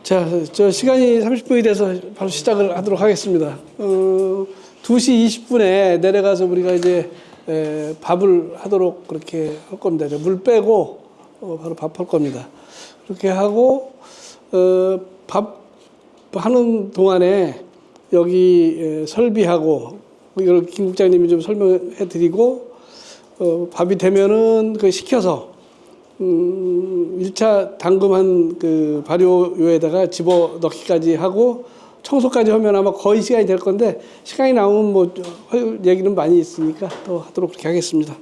자, 저 시간이 30분이 돼서 바로 시작을 하도록 하겠습니다. 2시 20분에 내려가서 우리가 이제 밥을 하도록 그렇게 할 겁니다. 물 빼고 바로 밥 할 겁니다. 그렇게 하고 밥 하는 동안에 여기 설비하고 이걸 김 국장님이 좀 설명해 드리고 밥이 되면은 그 식혀서 1차 담금한 그 발효요에다가 집어 넣기까지 하고 청소까지 하면 아마 거의 시간이 될 건데, 시간이 나오면 뭐 할 얘기는 많이 있으니까 또 하도록 그렇게 하겠습니다.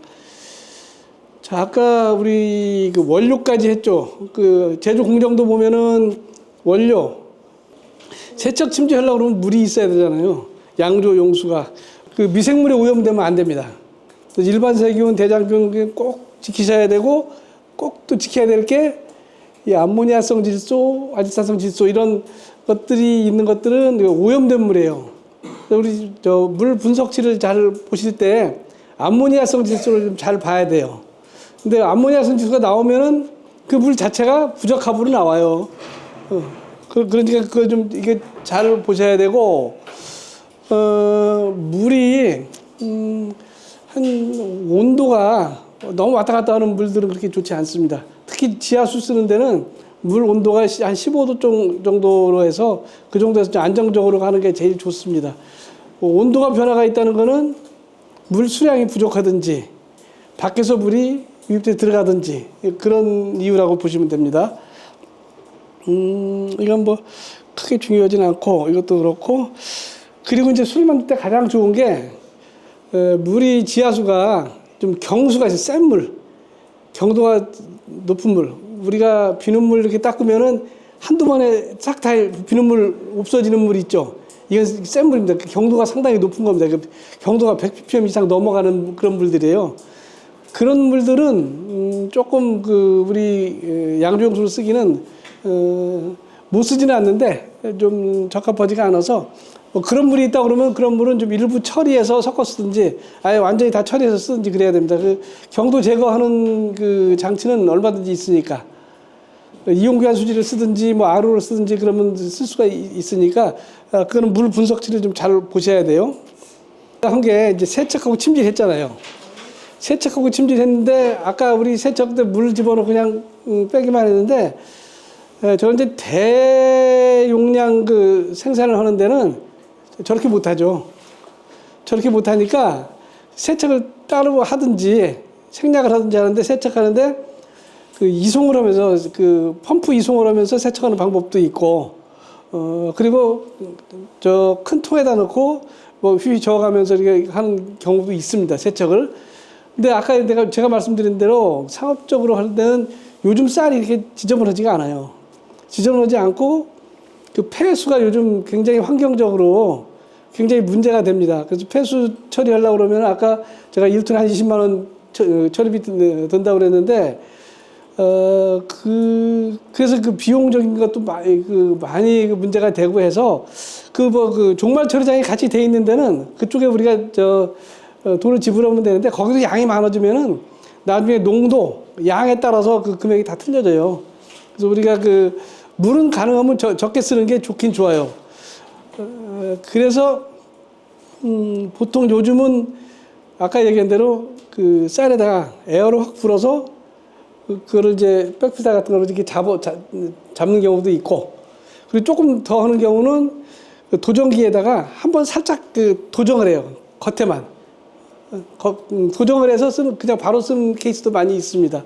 자, 아까 우리 그 원료까지 했죠. 그 제조 공정도 보면은 원료 세척 침지하려고 그러면 물이 있어야 되잖아요. 양조 용수가 그 미생물에 오염되면 안 됩니다. 일반 세균, 대장균 꼭 지키셔야 되고, 꼭 또 지켜야 될 게 이 암모니아성 질소, 아질산성 질소 이런 것들이 있는 것들은 오염된 물이에요. 우리 저 물 분석치를 잘 보실 때 암모니아성 질소를 좀 잘 봐야 돼요. 근데 암모니아성 질소가 나오면은 그 물 자체가 부적합으로 나와요. 그러니까 그거 좀 이게 잘 보셔야 되고, 물이 한 온도가 너무 왔다 갔다 하는 물들은 그렇게 좋지 않습니다. 특히 지하수 쓰는 데는 물 온도가 한 15도 정도로 해서 그 정도에서 좀 안정적으로 가는 게 제일 좋습니다. 온도가 변화가 있다는 거는 물 수량이 부족하든지 밖에서 물이 유입돼 들어가든지 그런 이유라고 보시면 됩니다. 이건 뭐 크게 중요하진 않고, 이것도 그렇고, 그리고 이제 술 만들 때 가장 좋은 게 물이 지하수가 좀 경수가 있어요. 센 물, 경도가 높은 물. 우리가 비눗물 이렇게 닦으면은 한두 번에 싹 다 비눗물 없어지는 물 있죠. 이건 센 물입니다. 경도가 상당히 높은 겁니다. 경도가 100ppm 이상 넘어가는 그런 물들이에요. 그런 물들은 조금 그 우리 양조용수를 쓰기는 못 쓰지는 않는데 좀 적합하지가 않아서, 그런 물이 있다 그러면 그런 물은 좀 일부 처리해서 섞어 쓰든지 아예 완전히 다 처리해서 쓰든지 그래야 됩니다. 그 경도 제거하는 그 장치는 얼마든지 있으니까, 이온교환 수지를 쓰든지 뭐 RO를 쓰든지 그러면 쓸 수가 있으니까, 그거는 물 분석치를 좀 잘 보셔야 돼요. 한 게 이제 세척하고 침질했잖아요. 세척하고 침질했는데 아까 우리 세척 때 물 집어넣고 그냥 빼기만 했는데, 저는 이제 대용량 그 생산을 하는 데는 저렇게 못하죠. 저렇게 못하니까 세척을 따로 하든지 생략을 하든지 하는데, 세척하는데 그 이송을 하면서 그 펌프 이송을 하면서 세척하는 방법도 있고, 그리고 저 큰 통에다 넣고 뭐 휘휘 저어가면서 이렇게 하는 경우도 있습니다, 세척을. 근데 아까 제가 말씀드린 대로 상업적으로 할 때는 요즘 쌀이 이렇게 지저분하지가 않아요. 지저분하지 않고, 그 폐수가 요즘 굉장히 환경적으로 굉장히 문제가 됩니다. 그래서 폐수 처리하려고 그러면 아까 제가 1톤에 한 20만 원 처리비 든다고 그랬는데, 그래서 그 비용적인 것도 많이 문제가 되고 해서, 그 종말 처리장이 같이 돼 있는 데는 그쪽에 우리가 돈을 지불하면 되는데, 거기서 양이 많아지면은 나중에 농도, 양에 따라서 그 금액이 다 틀려져요. 그래서 우리가 물은 가능하면 적게 쓰는 게 좋긴 좋아요. 그래서 보통 요즘은 아까 얘기한 대로 그 쌀에다가 에어를 확 불어서 그거를 이제 백피다 같은 거로 이렇게 잡는 경우도 있고, 그리고 조금 더 하는 경우는 그 도정기에다가 한번 살짝 도정을 해요. 겉에만 도정을 해서 그냥 바로 쓰는 케이스도 많이 있습니다.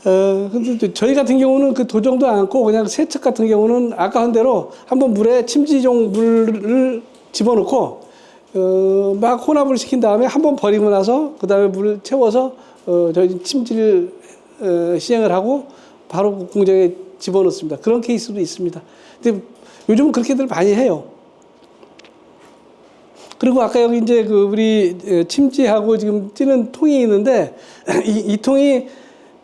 근데 저희 같은 경우는 그 도정도 않고 그냥 세척 같은 경우는 아까 한 대로 한번 물에 침지용 물을 집어넣고 막 혼합을 시킨 다음에 한번 버리고 나서 그 다음에 물을 채워서 저희 침질 시행을 하고 바로 공장에 집어넣습니다. 그런 케이스도 있습니다. 근데 요즘은 그렇게들 많이 해요. 그리고 아까 여기 이제 우리 침지하고 지금 찌는 통이 있는데, 이 통이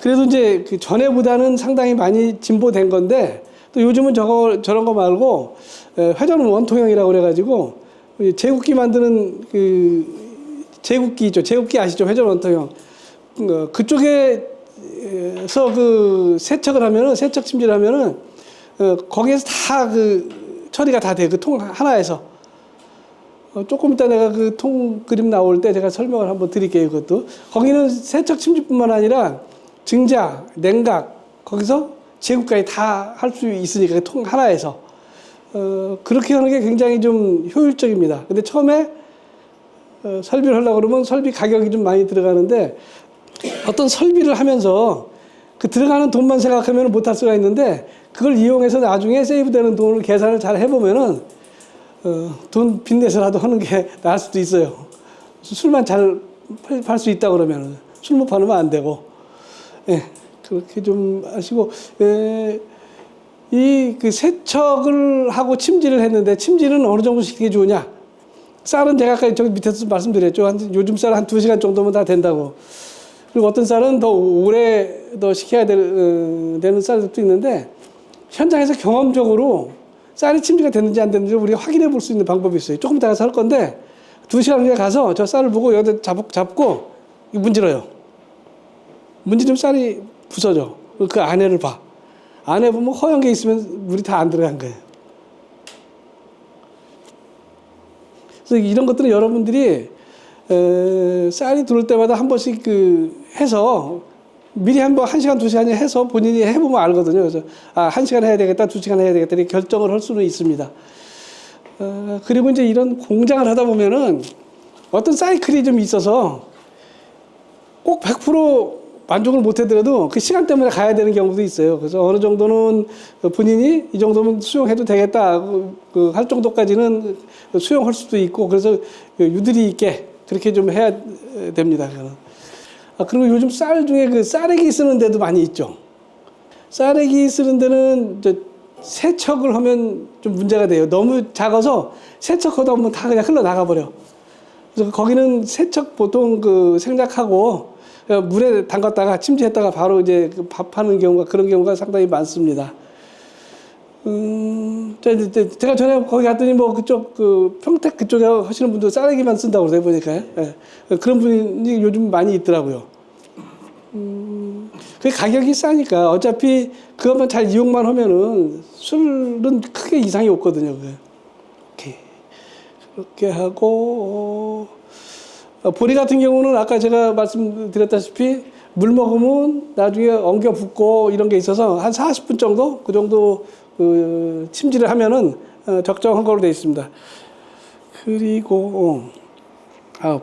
그래도 이제 그 전에보다는 상당히 많이 진보된 건데, 또 요즘은 저런 거 말고 회전 원통형이라고 그래가지고 제국기 만드는 제국기 있죠. 제국기 아시죠? 회전 원통형. 그쪽에서 세척을 하면은, 세척 침질을 하면은 거기에서 다 처리가 다 돼. 그 통 하나에서. 조금 이따 내가 그 통 그림 나올 때 제가 설명을 한번 드릴게요. 그것도. 거기는 세척 침지뿐만 아니라 증자, 냉각, 거기서 제구까지 다 할 수 있으니까 그 통 하나에서. 그렇게 하는 게 굉장히 좀 효율적입니다. 근데 처음에 설비를 하려고 그러면 설비 가격이 좀 많이 들어가는데 어떤 설비를 하면서 그 들어가는 돈만 생각하면 못할 수가 있는데 그걸 이용해서 나중에 세이브되는 돈을 계산을 잘 해보면은 돈 빚내서라도 하는 게 나을 수도 있어요. 술만 잘 팔 수 있다 그러면은 술 못 팔으면 안 되고, 예, 그렇게 좀 하시고, 이 그 세척을 하고 침질을 했는데 침질은 어느 정도 시키는 게 좋으냐? 쌀은 제가 아까 저기 밑에서 말씀드렸죠. 요즘 쌀 한 2시간 정도면 다 된다고. 그리고 어떤 쌀은 더 오래 더 식혀야 되는 쌀도 있는데 현장에서 경험적으로 쌀이 침지가 됐는지 안 됐는지 우리가 확인해 볼 수 있는 방법이 있어요. 조금 이따가 살 건데 2시간 후에 가서 저 쌀을 보고 여기다 잡고 문질러요. 문지르면 쌀이 부서져. 그 안에를 봐. 안에 보면 허연 게 있으면 물이 다 안 들어간 거예요. 그래서 이런 것들은 여러분들이 쌀이 들어올 때마다 한 번씩 해서 미리 한번 1시간, 2시간 해서 본인이 해보면 알거든요. 그래서 1시간 해야 되겠다, 2시간 해야 되겠다 이렇게 결정을 할 수는 있습니다. 그리고 이제 이런 공장을 하다 보면은 어떤 사이클이 좀 있어서 꼭 100% 만족을 못 하더라도 그 시간 때문에 가야 되는 경우도 있어요. 그래서 어느 정도는 본인이 이 정도면 수용해도 되겠다 할 정도까지는 수용할 수도 있고 그래서 유두리 있게 그렇게 좀 해야 됩니다. 그리고 요즘 쌀 중에 쌀액이 쓰는 데도 많이 있죠. 쌀액이 쓰는 데는 세척을 하면 좀 문제가 돼요. 너무 작아서 세척하다 보면 다 그냥 흘러나가 버려. 그래서 거기는 세척 보통 생략하고 물에 담갔다가 침지했다가 바로 이제 밥하는 경우가 그런 경우가 상당히 많습니다. 제가 전에 거기 갔더니 뭐 그쪽 평택 그쪽에 하시는 분들 쌀액기만 쓴다고 그러세요 보니까요. 예. 그런 분이 요즘 많이 있더라고요. 그 가격이 싸니까 어차피 그것만 잘 이용만 하면은 술은 크게 이상이 없거든요. 그렇게 하고 보리 같은 경우는 아까 제가 말씀드렸다시피 물 먹으면 나중에 엉겨 붓고 이런 게 있어서 한 40분 정도 그 정도 침질을 하면은 적정한 걸로 되어 있습니다. 그리고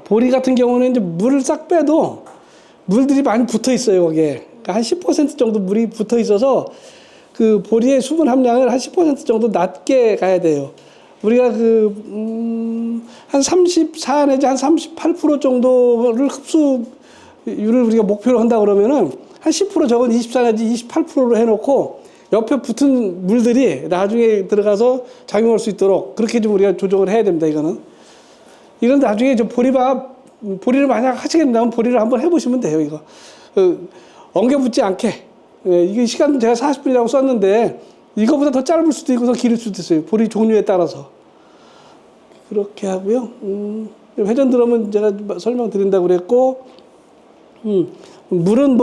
보리 같은 경우는 이제 물을 싹 빼도 물들이 많이 붙어 있어요 거기에. 그러니까 한 10% 정도 물이 붙어 있어서 그 보리의 수분 함량을 한 10% 정도 낮게 가야 돼요. 우리가 한 34 내지 한 38% 정도를 흡수율을 우리가 목표로 한다 그러면은 한 10% 적은 24 내지 28%로 해놓고 옆에 붙은 물들이 나중에 들어가서 작용할 수 있도록 그렇게 좀 우리가 조정을 해야 됩니다. 이건 나중에 보리를 만약 하시겠다면 보리를 한번 해보시면 돼요. 이거 엉겨 붙지 않게. 이게 시간 제가 40분이라고 썼는데 이거보다 더 짧을 수도 있고 더 길을 수도 있어요. 보리 종류에 따라서. 그렇게 하고요. 회전 드럼은 제가 설명드린다고 그랬고, 물은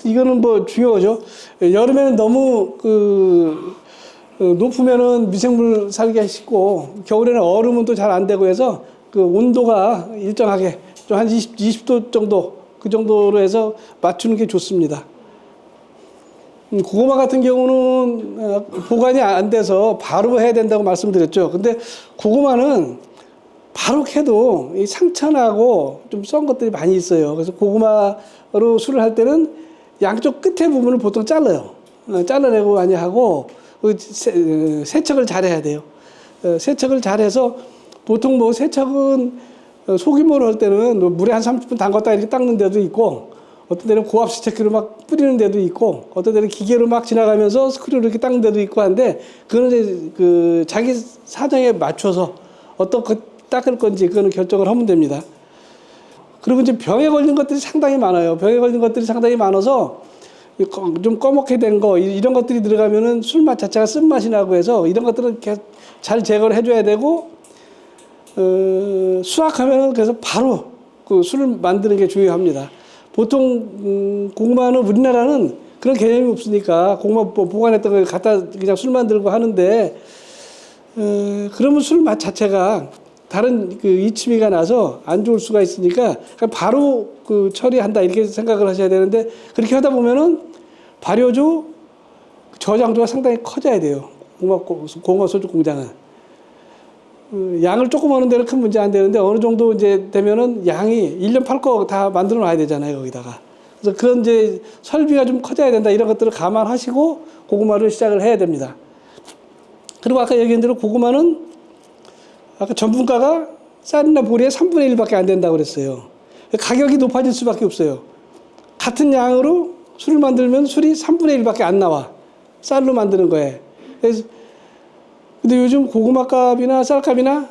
이거는 중요하죠. 여름에는 너무 높으면은 미생물 살기 쉽고, 겨울에는 얼음은 또 잘 안 되고 해서 온도가 일정하게 좀 한 20도 정도, 그 정도로 해서 맞추는 게 좋습니다. 고구마 같은 경우는 보관이 안 돼서 바로 해야 된다고 말씀드렸죠. 근데 고구마는 바로 캐도 이 상처나고 좀 썬 것들이 많이 있어요. 그래서 고구마로 술을 할 때는 양쪽 끝에 부분을 보통 잘라요. 잘라내고 많이 하고 세척을 잘 해야 돼요. 세척을 잘해서 보통 세척은 소규모로 할 때는 물에 한 30분 담갔다 이렇게 닦는 데도 있고 어떤 데는 고압 세척기로 막 뿌리는 데도 있고 어떤 데는 기계로 막 지나가면서 스크류로 이렇게 닦는 데도 있고 한데 그거는 이제 자기 사정에 맞춰서 어떤 거 닦을 건지 그거는 결정을 하면 됩니다. 그리고 이제 병에 걸린 것들이 상당히 많아요. 병에 걸린 것들이 상당히 많아서 좀 꺼멓게 된 거 이런 것들이 들어가면은 술맛 자체가 쓴맛이 나고 해서 이런 것들은 잘 제거를 해줘야 되고 수확하면은 그래서 바로 술을 만드는 게 중요합니다. 보통 고구마는 우리나라는 그런 개념이 없으니까 고구마 보관했던 걸 갖다 그냥 술 만들고 하는데 그러면 술 맛 자체가 다른 그 이치미가 나서 안 좋을 수가 있으니까 바로 그 처리한다 이렇게 생각을 하셔야 되는데 그렇게 하다 보면은 발효주 저장도가 상당히 커져야 돼요. 고구마 소주 공장은. 양을 조금 하는 데는 큰 문제 안 되는데 어느 정도 이제 되면은 양이 1년 팔 거 다 만들어 놔야 되잖아요, 거기다가. 그래서 그런 이제 설비가 좀 커져야 된다 이런 것들을 감안하시고 고구마를 시작을 해야 됩니다. 그리고 아까 얘기한 대로 고구마는 아까 전분가가 쌀이나 보리의 3분의 1밖에 안 된다고 그랬어요. 가격이 높아질 수밖에 없어요. 같은 양으로 술을 만들면 술이 3분의 1밖에 안 나와. 쌀로 만드는 거에. 그래서 근데 요즘 고구마 값이나 쌀값이나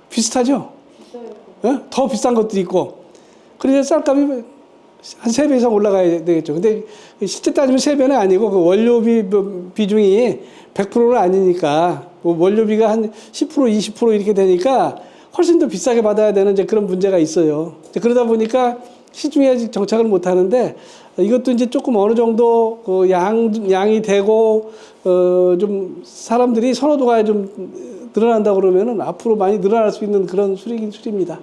비슷하죠? 더 비싼 것들이 있고. 그래서 쌀값이 한 3배 이상 올라가야 되겠죠. 근데 실제 따지면 3배는 아니고 그 원료비 비중이 100%는 아니니까 원료비가 한 10%, 20% 이렇게 되니까 훨씬 더 비싸게 받아야 되는 이제 그런 문제가 있어요. 그러다 보니까 시중에 아직 정착을 못 하는데 이것도 이제 조금 어느 정도 그 양이 되고 좀 사람들이 선호도가 좀 늘어난다 그러면은 앞으로 많이 늘어날 수 있는 그런 술이긴 술입니다.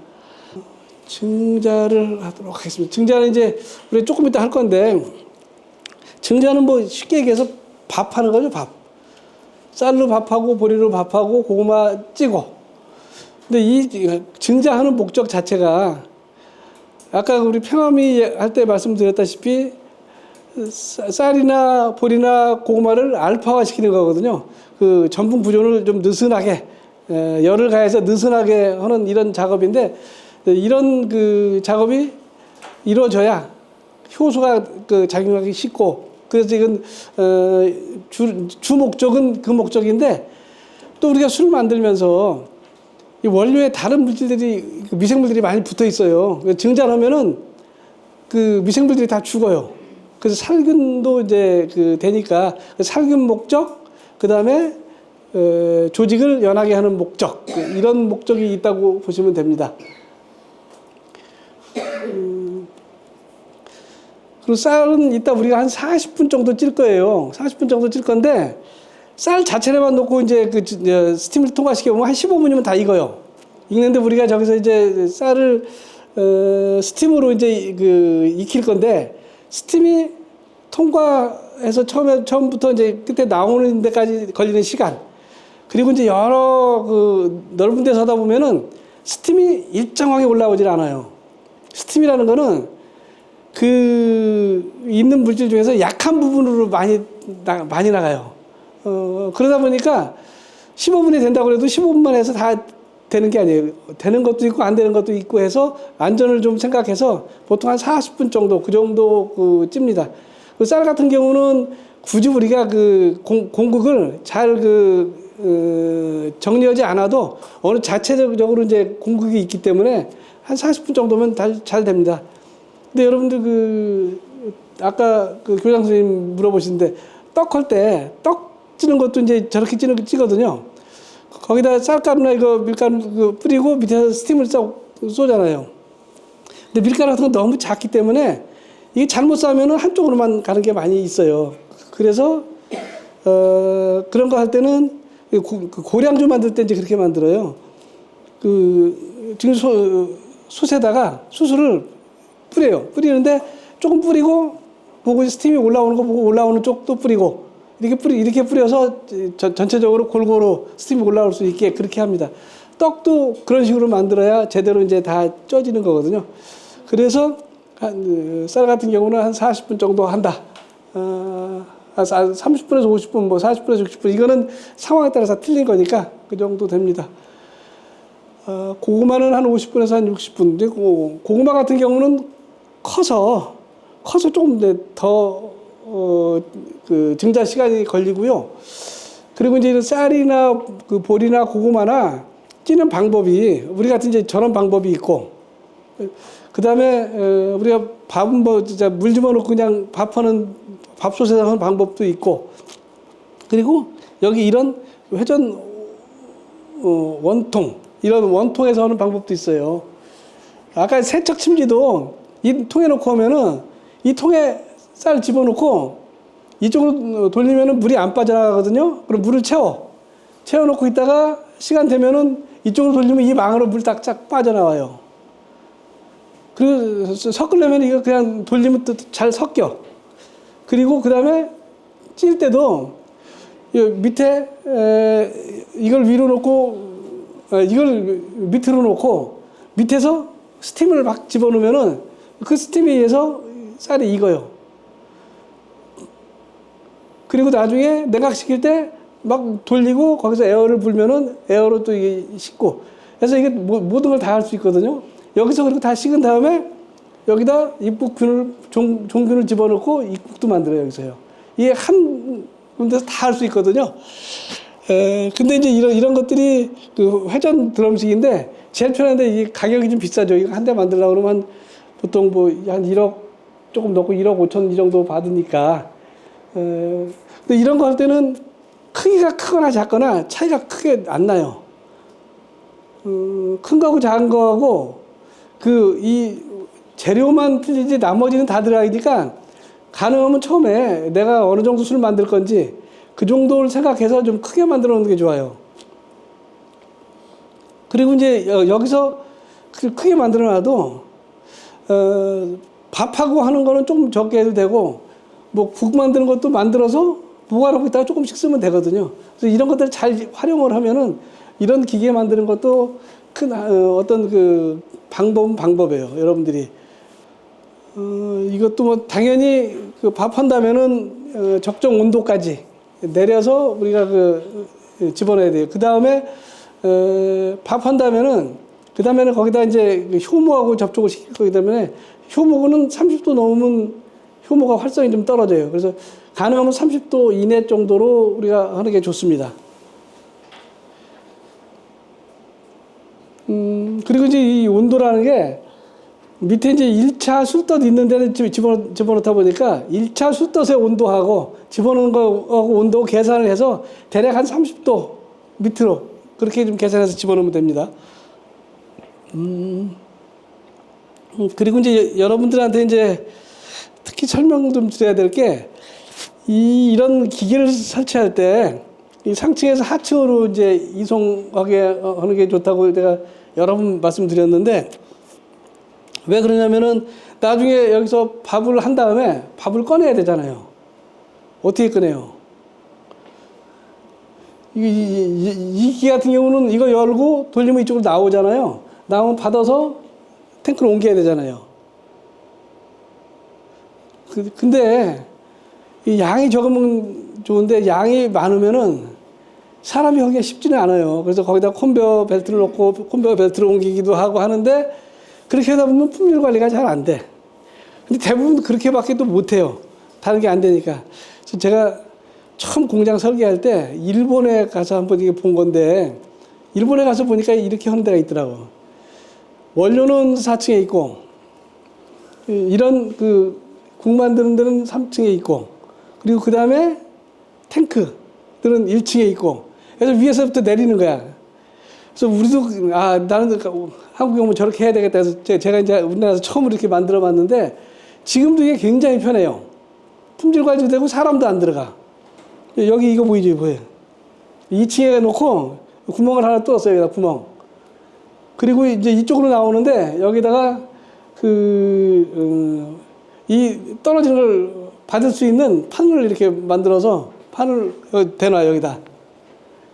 증자를 하도록 하겠습니다. 증자는 이제 우리 조금 이따 할 건데 증자는 뭐 쉽게 얘기해서 밥하는 거죠, 밥. 쌀로 밥하고 보리로 밥하고 고구마 찌고. 근데 이 증자하는 목적 자체가 아까 우리 평화미 할 때 말씀드렸다시피 쌀이나 보리나 고구마를 알파화 시키는 거거든요. 그 전분 구조를 좀 느슨하게 열을 가해서 느슨하게 하는 이런 작업인데 이런 그 작업이 이루어져야 효소가 그 작용하기 쉽고 그래서 이건 주 목적은 그 목적인데 또 우리가 술을 만들면서 이 원료에 다른 물질들이 미생물들이 많이 붙어 있어요. 증자하면은 그 미생물들이 다 죽어요. 그래서 살균도 이제 그 되니까 살균 목적 그다음에 조직을 연하게 하는 목적 이런 목적이 있다고 보시면 됩니다. 그리고 쌀은 이따 우리가 한 40분 정도 찔 거예요. 40분 정도 찔 건데 쌀 자체만 놓고 이제 그 스팀을 통과시켜 보면 한 15분이면 다 익어요. 익는데 우리가 저기서 이제 쌀을 스팀으로 이제 그 익힐 건데 스팀이 통과해서 처음부터 이제 끝에 나오는 데까지 걸리는 시간 그리고 이제 여러 그 넓은 데 서다 보면은 스팀이 일정하게 올라오질 않아요. 스팀이라는 거는 그 있는 물질 중에서 약한 부분으로 많이 나가요. 그러다 보니까 15분이 된다고 해도 15분만 해서 다 되는 게 아니에요. 되는 것도 있고 안 되는 것도 있고 해서 안전을 좀 생각해서 보통 한 40분 정도 그 정도 그 찝니다. 그 쌀 같은 경우는 굳이 우리가 그 공극을 잘 정리하지 않아도 어느 자체적으로 이제 공극이 있기 때문에 한 40분 정도면 잘 됩니다. 근데 여러분들 아까 그 교장 선생님 물어보시는데 떡 할 때 떡 찌는 것도 이제 저렇게 찌거든요. 거기다 쌀가루나 이거 밀가루 뿌리고 밑에서 스팀을 쏘잖아요. 근데 밀가루 같은 건 너무 작기 때문에 이게 잘못 싸면은 한쪽으로만 가는 게 많이 있어요. 그래서 그런 거 할 때는 고량주 만들 때 이제 그렇게 만들어요. 지금 솥에다가 수수를 뿌려요. 뿌리는데 조금 뿌리고 보고 스팀이 올라오는 거 보고 올라오는 쪽도 뿌리고 이렇게 뿌려서 전체적으로 골고루 스팀이 올라올 수 있게 그렇게 합니다. 떡도 그런 식으로 만들어야 제대로 이제 다 쪄지는 거거든요. 그래서 쌀 같은 경우는 한 40분 정도 한다. 30분에서 50분, 뭐 40분에서 60분 이거는 상황에 따라서 틀린 거니까 그 정도 됩니다. 고구마는 한 50분에서 한 60분. 고구마 같은 경우는 커서 조금 더 그 증자 시간이 걸리고요. 그리고 이제 쌀이나 그 보리나 고구마나 찌는 방법이 우리 같은 이제 저런 방법이 있고, 그 다음에 우리가 밥은 뭐 진짜 물 집어넣고 그냥 밥하는 밥솥에 하는 방법도 있고, 그리고 여기 이런 회전 원통 이런 원통에서 하는 방법도 있어요. 아까 세척 침지도 이 통에 놓고 하면은 이 통에 쌀 집어넣고 이쪽으로 돌리면은 물이 안 빠져나가거든요. 그럼 물을 채워놓고 있다가 시간 되면은 이쪽으로 돌리면 이 망으로 물 딱딱 빠져나와요. 그리고 섞으려면 이거 그냥 돌리면 또 잘 섞여. 그리고 그 다음에 찔 때도 밑에 이걸 위로 놓고 이걸 밑으로 놓고 밑에서 스팀을 막 집어넣으면은 그 스팀에 의해서 쌀이 익어요. 그리고 나중에 냉각시킬 때 막 돌리고 거기서 에어를 불면은 에어로 또 이게 식고. 그래서 이게 모든 걸 다 할 수 있거든요. 여기서 그리고 다 식은 다음에 여기다 입국균을 종균을 집어넣고 입국도 만들어요. 여기서요. 이게 한 군데서 다 할 수 있거든요. 근데 이제 이런 것들이 그 회전 드럼식인데 제일 편한데 이게 가격이 좀 비싸죠. 이거 한 대 만들려고 그러면 보통 뭐 한 1억 조금 넘고 1억 5천 이 정도 받으니까. 근데 이런 거 할 때는 크기가 크거나 작거나 차이가 크게 안 나요. 큰 거하고 작은 거하고 이 재료만 틀리지 나머지는 다 들어가니까 가능하면 처음에 내가 어느 정도 술 만들 건지 그 정도를 생각해서 좀 크게 만들어 놓는 게 좋아요. 그리고 이제 여기서 크게 만들어 놔도 밥하고 하는 거는 조금 적게 해도 되고 뭐 국 만드는 것도 만들어서 보관하고 있다가 조금씩 쓰면 되거든요. 그래서 이런 것들을 잘 활용을 하면은 이런 기계 만드는 것도 큰 어떤 그 방법이에요. 여러분들이 이것도 뭐 당연히 그 밥 한다면은 적정 온도까지 내려서 우리가 집어넣어야 돼요. 그 다음에 밥 한다면은 그 다음에는 거기다 이제 효모하고 접촉을 시킬 거기 때문에 효모는 30도 넘으면 효모가 활성이 좀 떨어져요. 그래서 가능하면 30도 이내 정도로 우리가 하는 게 좋습니다. 그리고 이제 이 온도라는 게 밑에 이제 1차 술떡 있는 데는 집어넣다 보니까 1차 술떡의 온도하고 집어넣은 거하고 온도 계산을 해서 대략 한 30도 밑으로 그렇게 좀 계산해서 집어넣으면 됩니다. 그리고 이제 여러분들한테 이제 특히 설명 좀 드려야 될 게 이런 기계를 설치할 때 이 상층에서 하층으로 이제 이송하게 하는 게 좋다고 제가 여러 번 말씀드렸는데 왜 그러냐면은 나중에 여기서 밥을 한 다음에 밥을 꺼내야 되잖아요. 어떻게 꺼내요? 이 기계 같은 경우는 이거 열고 돌리면 이쪽으로 나오잖아요. 나오면 받아서 탱크로 옮겨야 되잖아요. 근데 이 양이 적으면 좋은데 양이 많으면은 사람이 하기가 쉽지는 않아요. 그래서 거기다 컨베어 벨트를 놓고 컨베어 벨트를 옮기기도 하고 하는데 그렇게 하다 보면 품질 관리가 잘 안 돼. 근데 대부분 그렇게밖에 또 못해요. 다른 게 안 되니까. 그래서 제가 처음 공장 설계할 때 일본에 가서 한번 이게 본 건데 일본에 가서 보니까 이렇게 하는 데가 있더라고. 원료는 4층에 있고 이런 국 만드는 데는 3층에 있고 그리고 그 다음에 탱크들은 1층에 있고 그래서 위에서부터 내리는 거야. 그래서 우리도 나는 한국에 오면 저렇게 해야 되겠다 해서 제가 이제 우리나라에서 처음으로 이렇게 만들어 봤는데 지금도 이게 굉장히 편해요. 품질 관리도 되고 사람도 안 들어가. 여기 이거 보이죠? 보여요. 2층에 놓고 구멍을 하나 뚫었어요. 여기다 구멍. 그리고 이제 이쪽으로 나오는데 여기다가 이 떨어지는 걸 받을 수 있는 판을 이렇게 만들어서 판을 대놔요. 여기다.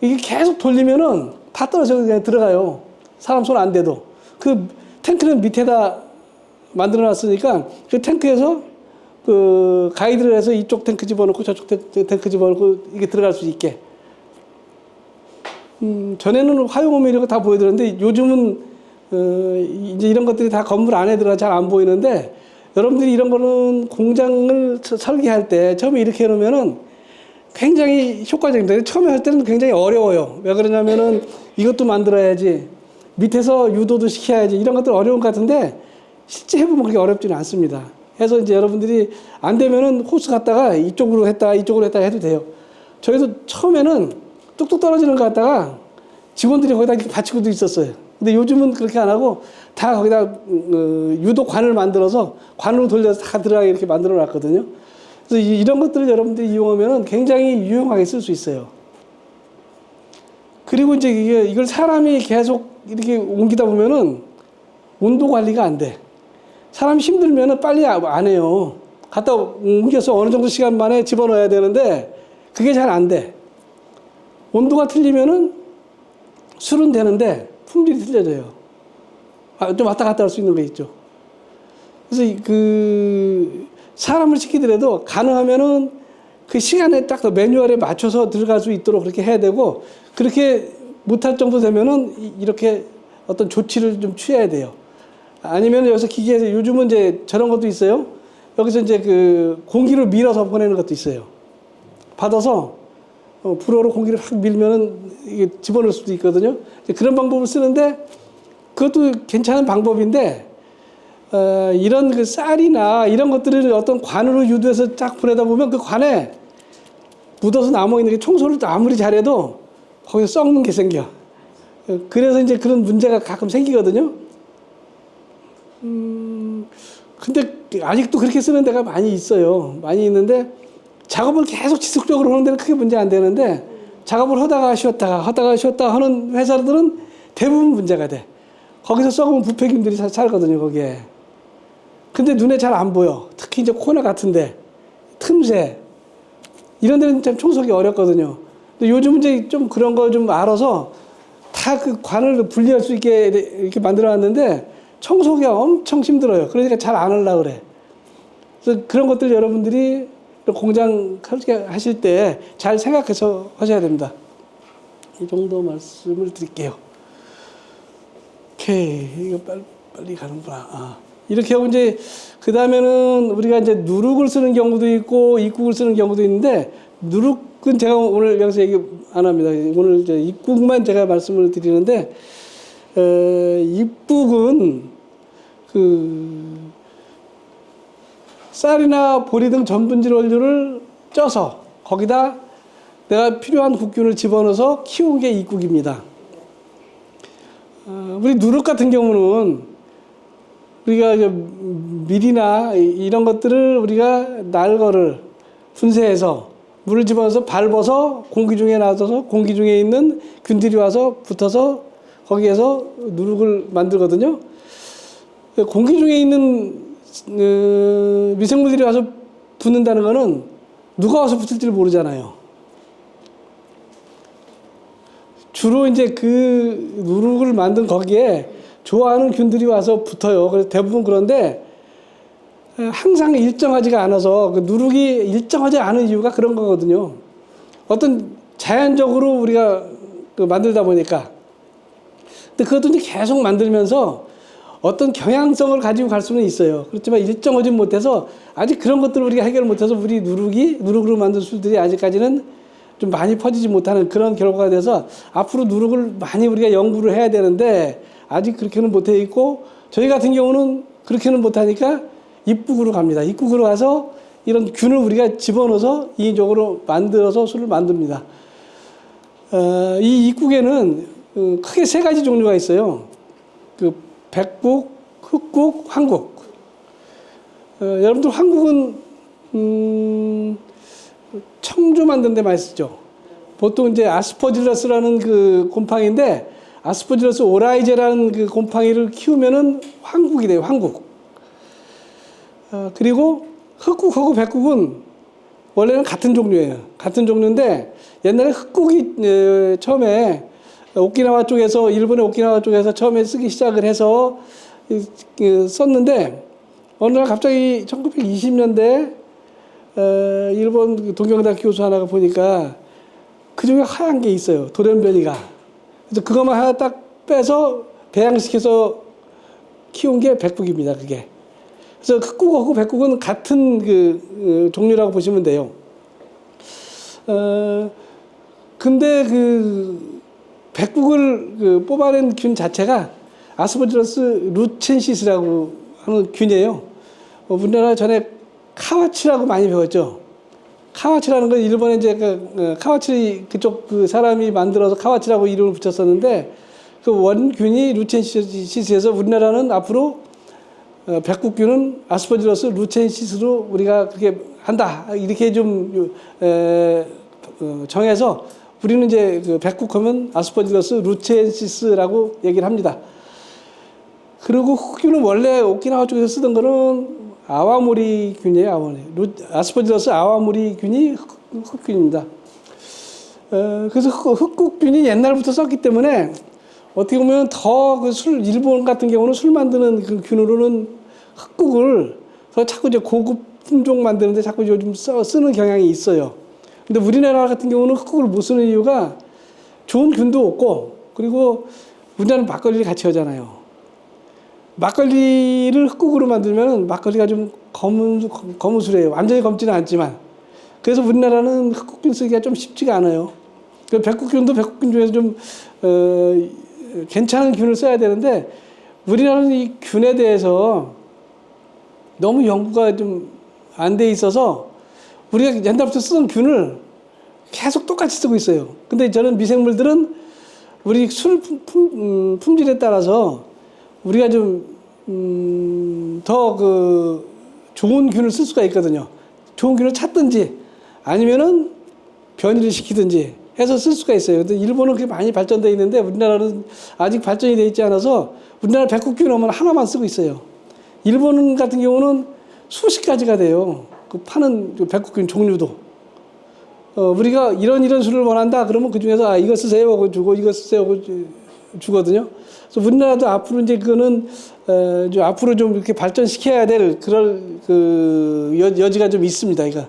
이게 계속 돌리면은 다 떨어져서 그냥 들어가요. 사람 손 안 대도. 그 탱크는 밑에다 만들어 놨으니까 그 탱크에서 가이드를 해서 이쪽 탱크 집어넣고 저쪽 탱크 집어넣고 이게 들어갈 수 있게. 전에는 화용홈 이런 거 다 보여드렸는데 요즘은 이제 이런 것들이 다 건물 안에 들어가 잘 안 보이는데 여러분들이 이런 거는 공장을 설계할 때 처음에 이렇게 해놓으면은 굉장히 효과적인데 처음에 할 때는 굉장히 어려워요. 왜 그러냐면은 이것도 만들어야지 밑에서 유도도 시켜야지 이런 것들 어려운 것 같은데 실제 해보면 그렇게 어렵지는 않습니다. 해서 이제 여러분들이 안 되면은 호스 갖다가 이쪽으로 했다 해도 돼요. 저희도 처음에는 뚝뚝 떨어지는 거 갖다가 직원들이 거기다 이렇게 받치고도 있었어요. 근데 요즘은 그렇게 안 하고 다 거기다 유도 관을 만들어서 관으로 돌려서 다 들어가게 이렇게 만들어 놨거든요. 그래서 이런 것들을 여러분들이 이용하면 굉장히 유용하게 쓸 수 있어요. 그리고 이제 이걸 사람이 계속 이렇게 옮기다 보면은 온도 관리가 안 돼. 사람이 힘들면은 빨리 안 해요. 갖다 옮겨서 어느 정도 시간 만에 집어넣어야 되는데 그게 잘 안 돼. 온도가 틀리면은 술은 되는데 품질이 틀려져요. 좀 왔다 갔다 할 수 있는 거 있죠. 그래서 사람을 시키더라도 가능하면은 그 시간에 딱 매뉴얼에 맞춰서 들어갈 수 있도록 그렇게 해야 되고, 그렇게 못할 정도 되면은 이렇게 어떤 조치를 좀 취해야 돼요. 아니면 여기서 기계에서 요즘은 이제 저런 것도 있어요. 여기서 이제 공기를 밀어서 보내는 것도 있어요. 받아서 불어로 공기를 확 밀면은 이게 집어넣을 수도 있거든요. 그런 방법을 쓰는데 그것도 괜찮은 방법인데, 이런 쌀이나 이런 것들을 어떤 관으로 유도해서 쫙 보내다 보면 그 관에 묻어서 남아있는 게 청소를 아무리 잘해도 거기서 썩는 게 생겨. 그래서 이제 그런 문제가 가끔 생기거든요. 근데 아직도 그렇게 쓰는 데가 많이 있어요. 많이 있는데 작업을 계속 지속적으로 하는 데는 크게 문제 안 되는데, 작업을 하다가 쉬었다 하는 회사들은 대부분 문제가 돼. 거기서 썩으면 부패균들이 살거든요, 거기에. 근데 눈에 잘 안 보여. 특히 이제 코너 같은데, 틈새. 이런 데는 참 청소하기 어렵거든요. 근데 요즘 이제 좀 그런 거 좀 알아서 다 그 관을 분리할 수 있게 이렇게 만들어 놨는데 청소하기가 엄청 힘들어요. 그러니까 잘 안 하려고 그래. 그래서 그런 것들 여러분들이 공장 하실 때 잘 생각해서 하셔야 됩니다. 이 정도 말씀을 드릴게요. 오케이. 이거 빨리 가는구나. 이렇게 하고 이제, 그 다음에는 우리가 이제 누룩을 쓰는 경우도 있고, 입국을 쓰는 경우도 있는데, 누룩은 제가 오늘 여기서 얘기 안 합니다. 오늘 이제 입국만 제가 말씀을 드리는데, 입국은 쌀이나 보리 등 전분질 원료를 쪄서 거기다 내가 필요한 국균을 집어넣어서 키운 게 입국입니다. 우리 누룩 같은 경우는 우리가 밀이나 이런 것들을 우리가 날거를 분쇄해서 물을 집어넣어서 밟아서 공기 중에 놔둬서 공기 중에 있는 균들이 와서 붙어서 거기에서 누룩을 만들거든요. 공기 중에 있는 미생물들이 와서 붙는다는 거는 누가 와서 붙을지를 모르잖아요. 주로 이제 그 누룩을 만든 거기에 좋아하는 균들이 와서 붙어요. 그래서 대부분 그런데 항상 일정하지가 않아서 그 누룩이 일정하지 않은 이유가 그런 거거든요. 어떤 자연적으로 우리가 만들다 보니까. 근데 그것도 이제 계속 만들면서 어떤 경향성을 가지고 갈 수는 있어요. 그렇지만 일정하지 못해서 아직 그런 것들을 우리가 해결을 못해서 우리 누룩으로 만든 술들이 아직까지는 좀 많이 퍼지지 못하는 그런 결과가 돼서 앞으로 누룩을 많이 우리가 연구를 해야 되는데 아직 그렇게는 못해 있고, 저희 같은 경우는 그렇게는 못하니까 입국으로 갑니다. 입국으로 가서 이런 균을 우리가 집어넣어서 인위적으로 만들어서 술을 만듭니다. 이 입국에는 크게 세 가지 종류가 있어요. 백국, 흑국, 황국. 여러분들 황국은 청주 만드는 데 많이 쓰죠. 보통 이제 아스퍼질러스라는 그 곰팡이인데, 아스퍼질러스 오라이제라는 그 곰팡이를 키우면은 황국이 돼요, 황국. 그리고 흑국하고 백국은 원래는 같은 종류예요. 같은 종류인데, 옛날에 흑국이 처음에 오키나와 쪽에서, 일본의 오키나와 쪽에서 처음에 쓰기 시작을 해서 썼는데, 어느 날 갑자기 1920년대 일본 동경대학교 교수 하나가 보니까 그 중에 하얀 게 있어요. 돌연변이가. 그래서 그것만 하나 딱 빼서 배양시켜서 키운 게 백국입니다. 그게. 그래서 흑국하고 백국은 같은 종류라고 보시면 돼요. 근데 백국을 뽑아낸 균 자체가 아스퍼질러스 루첸시스라고 하는 균이에요. 우리나라 전에 카와치라고 많이 배웠죠. 카와치라는 건 일본에 이제 카와치 그쪽 사람이 만들어서 카와치라고 이름을 붙였었는데, 그 원균이 루첸시스에서 우리나라는 앞으로 백국균은 아스퍼질러스 루첸시스로 우리가 그렇게 한다. 이렇게 좀 정해서 우리는 이제 그 백국하면 아스퍼질러스 루체엔시스라고 얘기를 합니다. 그리고 흑균은 원래 오키나와 쪽에서 쓰던 거는 아와모리균이에요. 아스퍼질러스 아와모리균이 흑균입니다. 그래서 흑국균이 옛날부터 썼기 때문에 어떻게 보면 더 그 일본 같은 경우는 술 만드는 그 균으로는 흑국을 더 자꾸 이제 고급 품종 만드는데 자꾸 요즘 쓰는 경향이 있어요. 근데 우리나라 같은 경우는 흑국을 못 쓰는 이유가 좋은 균도 없고, 그리고 우리나라는 막걸리를 같이 하잖아요. 막걸리를 흑국으로 만들면 막걸리가 좀 거무술해요. 완전히 검지는 않지만. 그래서 우리나라는 흑국균 쓰기가 좀 쉽지가 않아요. 백국균도 백국균 중에서 좀 괜찮은 균을 써야 되는데, 우리나라는 이 균에 대해서 너무 연구가 좀 안 돼 있어서 우리가 옛날부터 쓰던 균을 계속 똑같이 쓰고 있어요. 근데 저는 미생물들은 우리 술 품질에 따라서 우리가 좀 더 그 좋은 균을 쓸 수가 있거든요. 좋은 균을 찾든지 아니면은 변이를 시키든지 해서 쓸 수가 있어요. 근데 일본은 그게 많이 발전되어 있는데 우리나라는 아직 발전이 되어 있지 않아서 우리나라 백국균 오면 하나만 쓰고 있어요. 일본 같은 경우는 수십 가지가 돼요. 그 파는 백국균 종류도. 우리가 이런 술을 원한다 그러면 그 중에서 이거 쓰세요 하고 주고 이거 쓰세요 하고 주거든요. 그래서 우리나라도 앞으로 이제 그거는 앞으로 좀 이렇게 발전시켜야 될 그럴 그 여지가 좀 있습니다. 이거.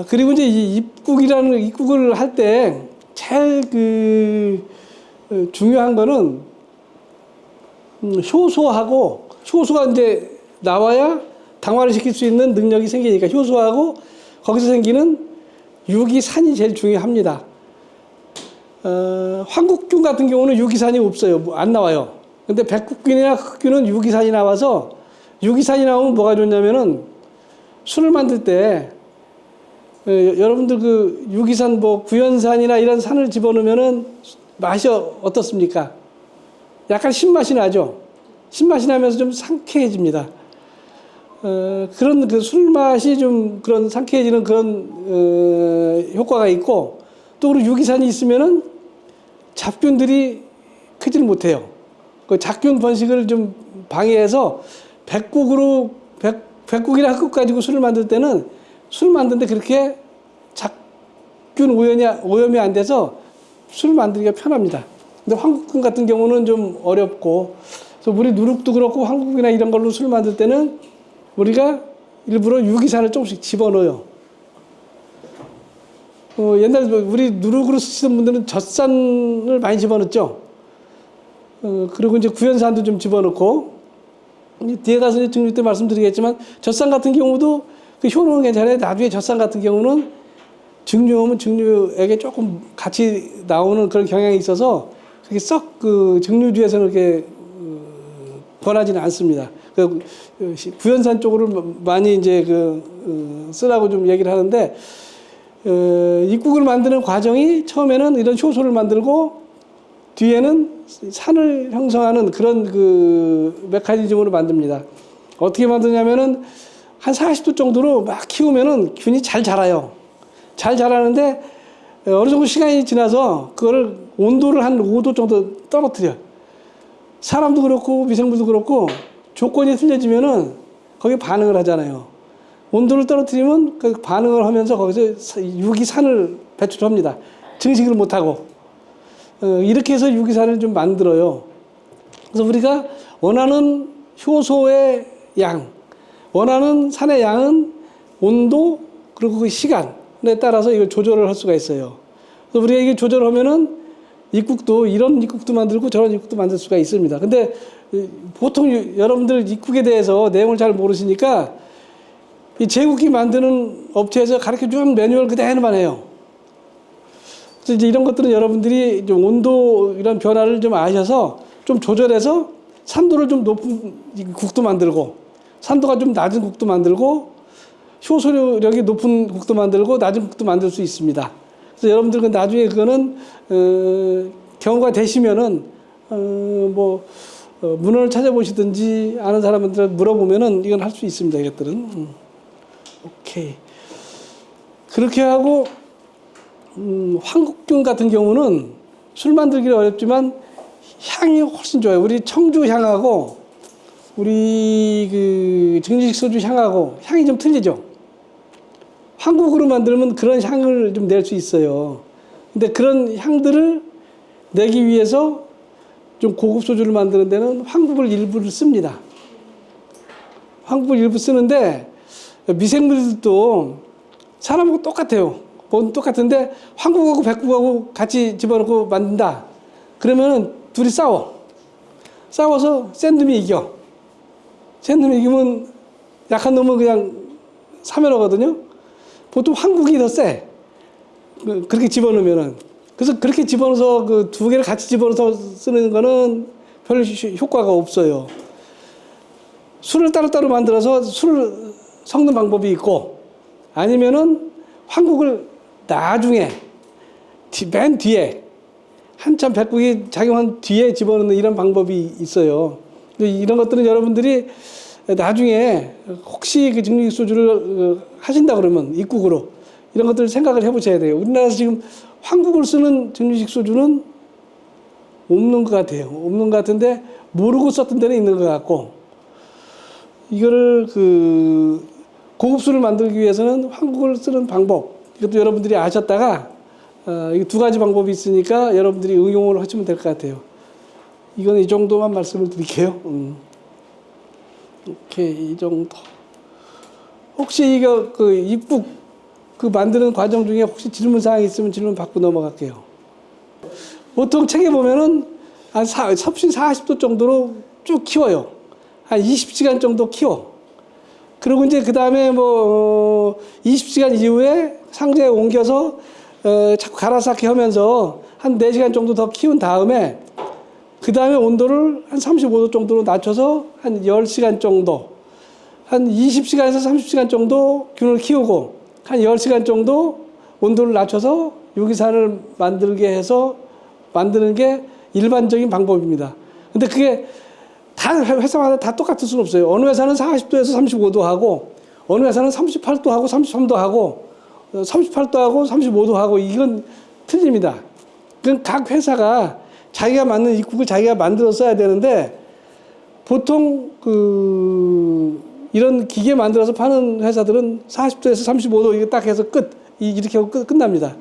그리고 이제 입국을 할 때 제일 중요한 거는 효소가 이제 나와야 당화를 시킬 수 있는 능력이 생기니까 효소하고 거기서 생기는 유기산이 제일 중요합니다. 황국균 같은 경우는 유기산이 없어요. 안 나와요. 근데 백국균이나 흑균은 유기산이 나와서, 유기산이 나오면 뭐가 좋냐면은 술을 만들 때 여러분들 그 유기산 구연산이나 이런 산을 집어넣으면은 맛이 어떻습니까? 약간 신맛이 나죠. 신맛이 나면서 좀 상쾌해집니다. 그런 그 술맛이 좀 그런 상쾌해지는 그런 효과가 있고, 또 그리고 유기산이 있으면은 잡균들이 크지를 못해요. 그 잡균 번식을 좀 방해해서 백국이나 흑국 가지고 술을 만들 때는 술 만드는데 그렇게 잡균 오염이 안 돼서 술 만들기가 편합니다. 근데 황국균 같은 경우는 좀 어렵고, 그래서 우리 누룩도 그렇고 황국이나 이런 걸로 술 만들 때는 우리가 일부러 유기산을 조금씩 집어넣어요. 옛날에 우리 누룩으로 쓰시던 분들은 젖산을 많이 집어넣었죠. 그리고 이제 구연산도 좀 집어넣고, 뒤에 가서 이제 증류 때 말씀드리겠지만, 젖산 같은 경우도 그 효능은 괜찮아요. 나중에 젖산 같은 경우는 증류하면 증류액에 조금 같이 나오는 그런 경향이 있어서 그게 썩 그 증류주에서는 그렇게 권하지는 않습니다. 그 구연산 쪽으로 많이 이제 쓰라고 좀 얘기를 하는데, 입국을 만드는 과정이 처음에는 이런 효소를 만들고 뒤에는 산을 형성하는 그런 그 메커니즘으로 만듭니다. 어떻게 만드냐면은 한 40도 정도로 막 키우면은 균이 잘 자라요. 잘 자라는데 어느 정도 시간이 지나서 그거를 온도를 한 5도 정도 떨어뜨려. 사람도 그렇고 미생물도 그렇고 조건이 틀려지면은 거기에 반응을 하잖아요. 온도를 떨어뜨리면 그 반응을 하면서 거기서 유기산을 배출합니다. 증식을 못하고. 이렇게 해서 유기산을 좀 만들어요. 그래서 우리가 원하는 효소의 양, 원하는 산의 양은 온도, 그리고 그 시간에 따라서 이걸 조절을 할 수가 있어요. 그래서 우리가 이게 조절하면은 입국도, 이런 입국도 만들고 저런 입국도 만들 수가 있습니다. 근데 보통 여러분들 입국에 대해서 내용을 잘 모르시니까 이 제국기 만드는 업체에서 가르쳐 준 매뉴얼 그대로만 해요. 그래서 이제 이런 것들은 여러분들이 좀 온도 이런 변화를 좀 아셔서 좀 조절해서 산도를 좀 높은 국도 만들고, 산도가 좀 낮은 국도 만들고, 효소력이 높은 국도 만들고, 낮은 국도 만들 수 있습니다. 그래서 여러분들 나중에 그거는 경우가 되시면은 문헌을 찾아보시든지 아는 사람한테 물어보면은 이건 할 수 있습니다. 이것들은 오케이. 그렇게 하고 황국균 같은 경우는 술 만들기 어렵지만 향이 훨씬 좋아요. 우리 청주 향하고 우리 그 증류식 소주 향하고 향이 좀 틀리죠. 한국으로 만들면 그런 향을 좀 낼 수 있어요. 근데 그런 향들을 내기 위해서 좀 고급 소주를 만드는 데는 황국을 일부를 씁니다. 황국을 일부 쓰는데 미생물들도 사람하고 똑같아요. 본 똑같은데 황국하고 백국하고 같이 집어넣고 만든다. 그러면은 둘이 싸워. 싸워서 센 놈이 이겨. 센 놈이 이기면 약한 놈은 그냥 사면하거든요. 보통 황국이 더 세. 그렇게 집어넣으면은. 그래서 그렇게 집어넣어서 그 두 개를 같이 집어넣어서 쓰는 거는 별 효과가 없어요. 술을 따로따로 만들어서 술을 섞는 방법이 있고, 아니면은 황국을 나중에 맨 뒤에 한참 백국이 작용한 뒤에 집어넣는 이런 방법이 있어요. 이런 것들은 여러분들이 나중에 혹시 그 증류식 소주를 하신다 그러면 입국으로 이런 것들을 생각을 해보셔야 돼요. 우리나라에서 지금 황국을 쓰는 증류식 소주는 없는 것 같아요. 없는 것 같은데 모르고 썼던 데는 있는 것 같고, 이거를 그 고급술을 만들기 위해서는 황국을 쓰는 방법, 이것도 여러분들이 아셨다가 이 두 가지 방법이 있으니까 여러분들이 응용을 하시면 될 것 같아요. 이건 이 정도만 말씀을 드릴게요. 오케이, 이 정도. 혹시 이거 그 입국 그 만드는 과정 중에 혹시 질문 사항이 있으면 질문 받고 넘어갈게요. 보통 책에 보면은 한 섭씨 40도 정도로 쭉 키워요. 한 20시간 정도 키워. 그리고 이제 그 다음에 뭐 20시간 이후에 상자에 옮겨서 자꾸 갈아쌓기 하면서 한 4시간 정도 더 키운 다음에 그 다음에 온도를 한 35도 정도로 낮춰서 한 10시간 정도, 한 20시간에서 30시간 정도 균을 키우고 한 10시간 정도 온도를 낮춰서 유기산을 만들게 해서 만드는 게 일반적인 방법입니다. 근데 그게 다 회사마다 다 똑같을 수는 없어요. 어느 회사는 40도에서 35도 하고, 어느 회사는 38도 하고 33도 하고 38도 하고 35도 하고, 이건 틀립니다. 그건 각 회사가 자기가 맞는 입국을 자기가 만들어 써야 되는데, 보통 이런 기계 만들어서 파는 회사들은 40도에서 35도 이거 딱 해서 이렇게 하고 끝납니다.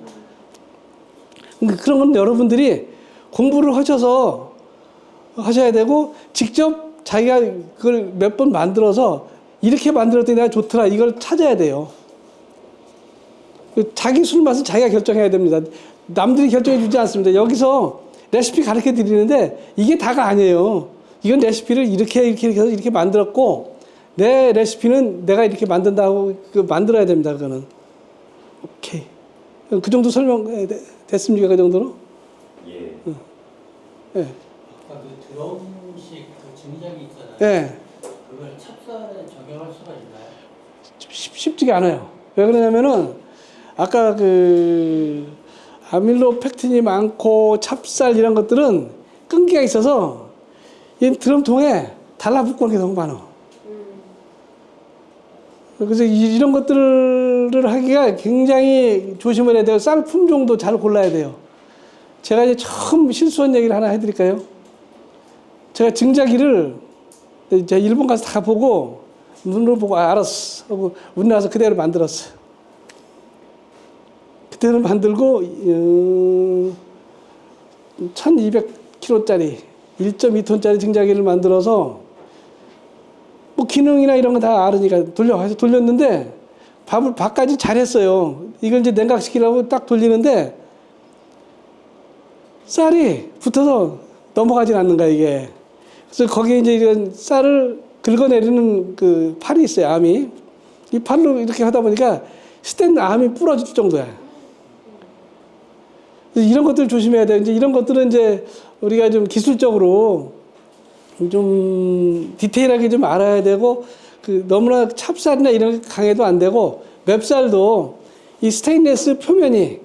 그런 건 여러분들이 공부를 하셔서 하셔야 되고, 직접 자기가 그걸 몇 번 만들어서 이렇게 만들었더니 내가 좋더라, 이걸 찾아야 돼요. 자기 술 맛은 자기가 결정해야 됩니다. 남들이 결정해 주지 않습니다. 여기서 레시피 가르쳐 드리는데 이게 다가 아니에요. 이건 레시피를 이렇게 해서 이렇게 만들었고, 내 레시피는 내가 이렇게 만든다고 만들어야 됩니다. 그거는. 오케이. 그 정도 설명 됐습니까? 그 정도로? 예. 예. 아까 그 드럼식 그 증장이 있잖아요. 예. 그걸 찹쌀에 적용할 수가 있나요? 쉽지가 않아요. 왜 그러냐면은 아까 그 아밀로펙틴이 많고 찹쌀 이런 것들은 끈기가 있어서 이 드럼통에 달라붙고 하는 게 너무 많아. 그래서 이런 것들을 하기가 굉장히 조심을 해야 돼요. 쌀 품종도 잘 골라야 돼요. 제가 이제 처음 실수한 얘기를 하나 해드릴까요? 제가 증자기를 제가 일본 가서 다 보고 눈으로 보고 알았어 하고 우리나라에서 그대로 만들었어요. 그대로 만들고 1200kg짜리 1.2톤짜리 증자기를 만들어서 뭐 기능이나 이런 거 다 알으니까 돌렸는데 밥까지 잘했어요. 이걸 이제 냉각시키려고 딱 돌리는데 쌀이 붙어서 넘어가질 않는 거야, 이게. 그래서 거기에 이제 이런 쌀을 긁어내리는 그 팔이 있어요, 암이. 이 팔로 이렇게 하다 보니까 스탠드 암이 부러질 정도야. 이런 것들 조심해야 돼요. 이제 이런 것들은 이제 우리가 좀 기술적으로 좀 디테일하게 좀 알아야 되고, 너무나 찹쌀이나 이런 게 강해도 안 되고, 맵쌀도 이 스테인리스 표면이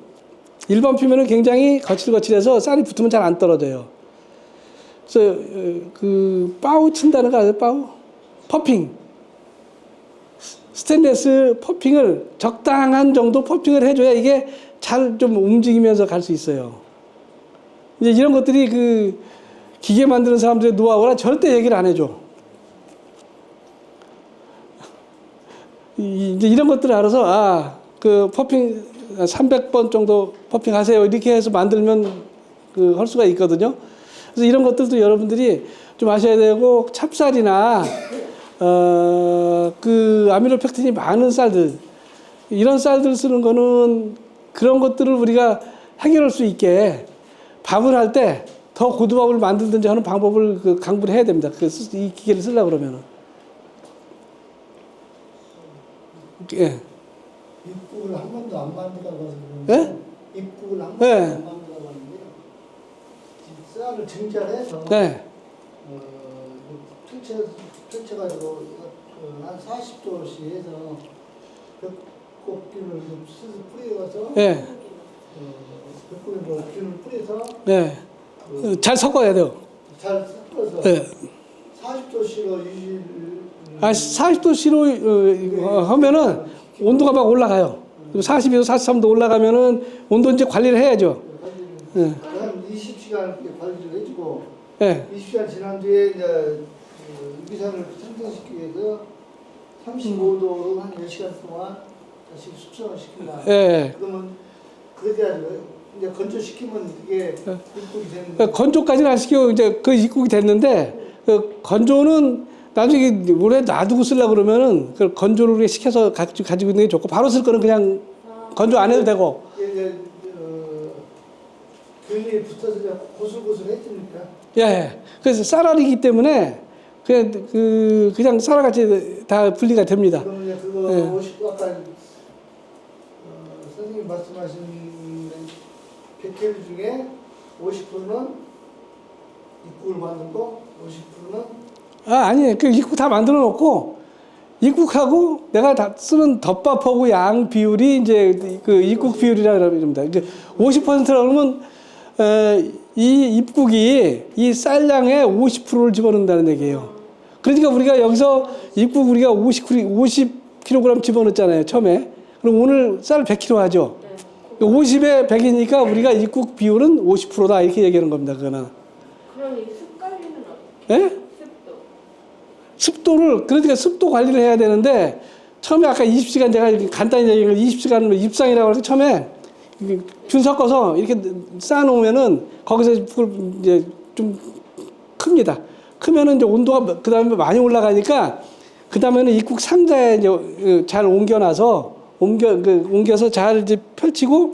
일반 표면은 굉장히 거칠거칠해서 쌀이 붙으면 잘 안 떨어져요. 그래서 빠우 친다는 거 아세요? 빠우? 퍼핑. 스테인레스 퍼핑을 적당한 정도 퍼핑을 해줘야 이게 잘 좀 움직이면서 갈 수 있어요. 이제 이런 것들이 그 기계 만드는 사람들의 노하우라 절대 얘기를 안 해줘. 이제 이런 것들을 알아서 그 퍼핑 300번 정도 퍼핑 하세요. 이렇게 해서 만들면 그 할 수가 있거든요. 그래서 이런 것들도 여러분들이 좀 아셔야 되고, 찹쌀이나 그 아밀로펙틴이 많은 쌀들, 이런 쌀들 쓰는 거는 그런 것들을 우리가 해결할 수 있게 밥을 할 때 더 고두밥을 만들든지 하는 방법을 그 강구를 해야 됩니다. 이 기계를 쓰려고 그러면은. 예. 입국을 한 번도 안 만들어봐서 예? 입국을 한 번도 예. 안 만들어봤는데요. 쌀을 증자해서 네. 펼쳐가지고 한 40도씩 해서 벽곡균을 좀 뿌려서 예. 벽곡균을 뿌려서 네. 잘 섞어야 돼요. 잘 섞어서 네. 40도씨로 유지를 40도씨로 하면은 온도가 막 올라가요. 42도, 43도 올라가면은 온도 이제 관리를 해야죠. 예. 한 20시간 관리를 해주고 예. 20시간 지난 뒤에 이제 유기산을 생성시키기 위해서 35도로 한 10시간 동안 다시 숙성을 시킨다. 예. 그러면 그렇게 해가지고 이제 건조시키면 이게 입국이 되는 그러니까 건조까지는 안 시키고 이제 그 입국이 됐는데, 그 건조는 나중에 오래 놔두고 쓰려고 그러면은 그 건조를 시켜서 가지고 있는 게 좋고, 바로 쓸 거는 그냥 건조 안 해도 되고. 이제 균이 붙어서 이제 고슬고슬해지니까 예. 그래서 쌀알이기 때문에 그냥 쌀알같이 다 분리가 됩니다. 그러면 이제 그거 예. 50 아까 선생님 말씀하신 100kg 중에 50%는 입국을 만들고 50%는 아니, 그 입국 다 만들어 놓고, 입국하고 내가 다 쓰는 덮밥하고 양 비율이 이제 그 입국 비율이라 그럽니다. 이제 50%라고 그러면, 이 입국이 이 쌀량의 50%를 집어넣는다는 얘기예요. 그러니까 우리가 여기서 입국 우리가 50kg 집어넣었잖아요, 처음에. 그럼 오늘 쌀 100kg 하죠. 50에 100이니까 우리가 입국 비율은 50%다. 이렇게 얘기하는 겁니다, 그거는. 그럼 이 습 관리는 어떻게? 예? 습도. 습도를, 그러니까 습도 관리를 해야 되는데, 처음에 아까 20시간 제가 이렇게 간단히 얘기한 20시간을 입상이라고 해서 처음에 균 섞어서 이렇게 쌓아놓으면은 거기서 이제 좀 큽니다. 크면은 이제 온도가 그 다음에 많이 올라가니까 그 다음에는 입국 상자에 이제 잘 옮겨서 잘 이제 펼치고,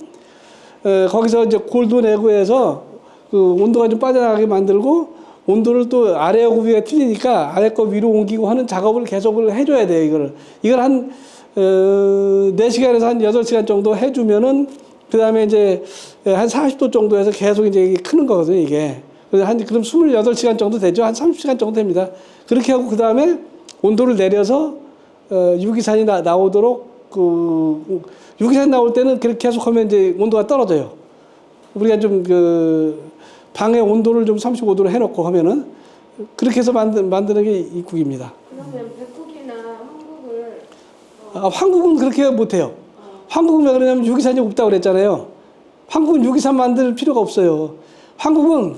거기서 이제 골도 내고 해서 그 온도가 좀 빠져나가게 만들고, 온도를 또 아래하고 위가 틀리니까 아래 거 위로 옮기고 하는 작업을 계속을 해줘야 돼요, 이걸 한, 4시간에서 한 8시간 정도 해주면은, 그 다음에 이제 한 40도 정도 해서 계속 이제 크는 거거든요, 이게. 그럼 28시간 정도 되죠? 한 30시간 정도 됩니다. 그렇게 하고 그 다음에 온도를 내려서, 유기산이 나오도록 유기산 나올 때는 그렇게 계속 하면 이제 온도가 떨어져요. 우리가 좀 방의 온도를 좀 35도로 해놓고 하면은 그렇게 해서 만드는 게 입국입니다. 그러면 백국이나 한국을 한국은 그렇게 못해요. 한국은 왜 그러냐면 유기산이 없다고 그랬잖아요. 한국은 유기산 만들 필요가 없어요. 한국은